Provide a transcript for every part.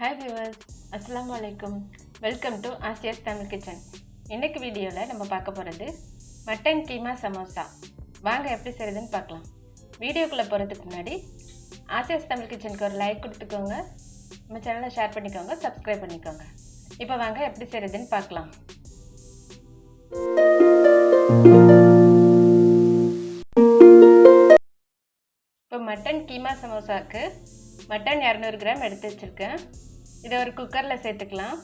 Hi viewers, Assalamu alaikum. Welcome to asiastamilkitchen. இன்னைக்கு வீடியோல நம்ம பார்க்க போறது மட்டன் கீமா சமோசா. வாங்க எப்படி செய்யறதுன்னு பார்க்கலாம். வீடியோக்குள்ள போறதுக்கு முன்னாடி asiastamilkitchenக்கு ஒரு லைக் கொடுத்துக்கோங்க. நம்ம சேனலை ஷேர் பண்ணிக்கோங்க, Subscribe பண்ணிக்கோங்க. இப்போ வாங்க எப்படி செய்யறதுன்னு பார்க்கலாம். இப்போ மட்டன் கீமா சமோசாக்கு மட்டன் 200 கிராம் எடுத்து வச்சிருக்கேன். இதை ஒரு குக்கரில் சேர்த்துக்கலாம்.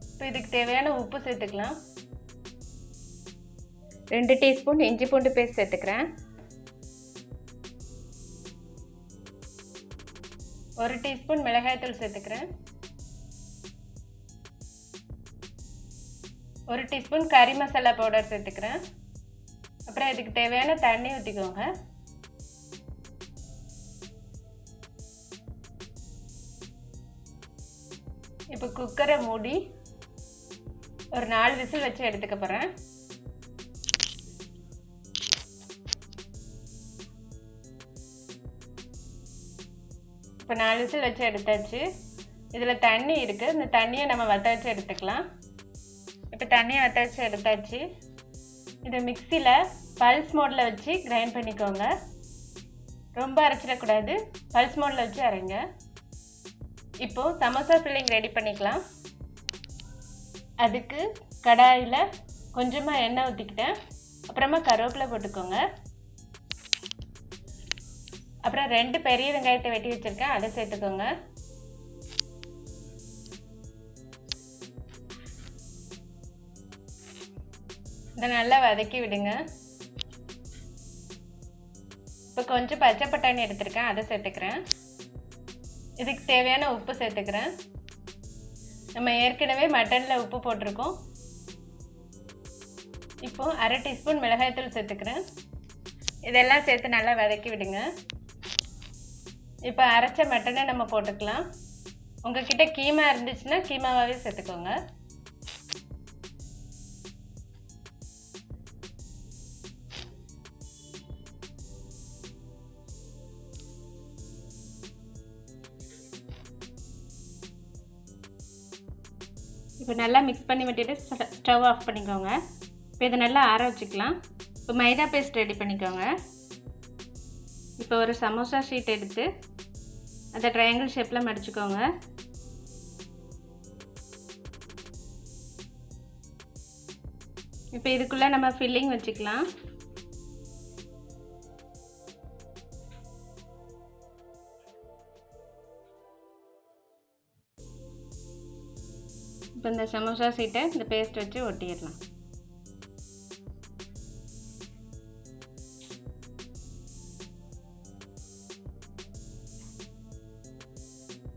இப்போ இதுக்கு தேவையான உப்பு சேர்த்துக்கலாம். 2 டீஸ்பூன் இஞ்சி பூண்டு பேஸ்ட் சேர்த்துக்கிறேன். 1 டீஸ்பூன் மிளகாய்த்தூள் சேர்த்துக்கிறேன். 1 டீஸ்பூன் கறி மசாலா பவுடர் சேர்த்துக்கிறேன். அப்புறம் இதுக்கு தேவையான தண்ணி ஊற்றிக்கோங்க. இப்போ குக்கரை மூடி ஒரு 4 விசில் வச்சு எடுத்துக்க போகிறேன். இப்போ 4 விசில் வச்சு எடுத்தாச்சு. இதில் தண்ணி இருக்குது, இந்த தண்ணியை நம்ம வற்ற வச்சு எடுத்துக்கலாம். இப்போ தண்ணியை வற்ற வச்சு எடுத்தாச்சு. இதை மிக்சியில் பல்ஸ் மோடில் வச்சு கிரைண்ட் பண்ணிக்கோங்க. ரொம்ப அரைச்சிடக்கூடாது, பல்ஸ் மோடில் வச்சு அரைங்க. இப்போது சமோசா ஃபில்லிங் ரெடி பண்ணிக்கலாம். அதுக்கு கடாயில் கொஞ்சமாக எண்ணெய் ஊற்றிக்கிட்டேன். அப்புறமா கருவேப்பிலை போட்டுக்கோங்க. அப்புறம் 2 பெரிய வெங்காயத்தை வெட்டி வச்சுருக்கேன், அதை சேர்த்துக்கோங்க. இதை நல்லா வதக்கி விடுங்க. இப்போ கொஞ்சம் பச்சை பட்டாணி எடுத்துருக்கேன், அதை சேர்த்துக்கிறேன். இதுக்கு தேவையான உப்பு சேர்த்துக்கிறேன். நம்ம ஏற்கனவே மட்டனில் உப்பு போட்டிருக்கோம். இப்போது 1/2 டீஸ்பூன் மிளகாய்த்தூள் சேர்த்துக்கிறேன். இதெல்லாம் சேர்த்து நல்லா வதக்கி விடுங்க. இப்போ அரைச்ச மட்டனை நம்ம போட்டுக்கலாம். உங்ககிட்ட கீமா இருந்துச்சுன்னா கீமாவாகவே சேர்த்துக்கோங்க. இப்போ நல்லா மிக்ஸ் பண்ணி விட்டுட்டு ஸ்டவ் ஆஃப் பண்ணிக்கோங்க. இப்போ இதை நல்லா ஆற வச்சுக்கலாம். இப்போ மைதா பேஸ்ட் ரெடி பண்ணிக்கோங்க. இப்போ ஒரு சமோசா ஷீட் எடுத்து அதை ட்ரையாங்கிள் ஷேப்பில் மடிச்சுக்கோங்க. இப்போ இதுக்குள்ளே நம்ம ஃபில்லிங் வச்சுக்கலாம். இப்போ இந்த சமோசா சீட்டை இந்த பேஸ்ட் வச்சு ஒட்டிடலாம்.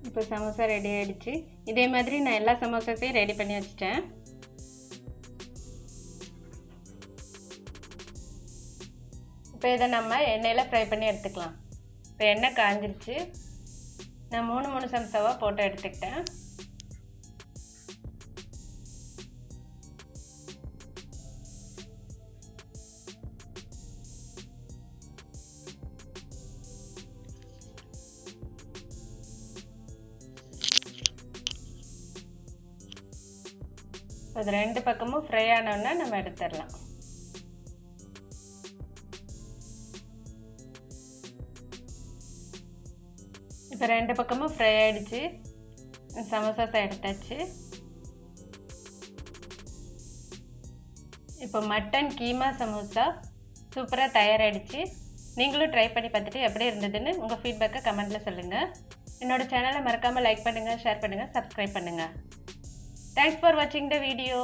இப்போ சமோசா ரெடி ஆகிடுச்சு. இதே மாதிரி நான் எல்லா சமோசாஸையும் ரெடி பண்ணி வச்சிட்டேன். இப்போ இதை நம்ம எண்ணெயில் ஃப்ரை பண்ணி எடுத்துக்கலாம். இப்போ எண்ணெய் காஞ்சிருச்சு. நான் 3 சமோசாவாக போட்டு எடுத்துக்கிட்டேன். அது 2 பக்கமும் ஃப்ரை ஆனோன்னா நம்ம எடுத்துடலாம். இப்போ 2 பக்கமும் ஃப்ரை ஆகிடுச்சு. சமோசாஸை எடுத்தாச்சு. இப்போ மட்டன் கீமா சமோசா சூப்பராக தயாராகிடுச்சு. நீங்களும் ட்ரை பண்ணி பார்த்துட்டு எப்படி இருந்ததுன்னு உங்கள் ஃபீட்பேக்கை கமெண்ட்டில் சொல்லுங்கள். என்னோடய சேனலை மறக்காமல் லைக் பண்ணுங்கள், ஷேர் பண்ணுங்கள், Subscribe பண்ணுங்கள். Thanks for watching the video.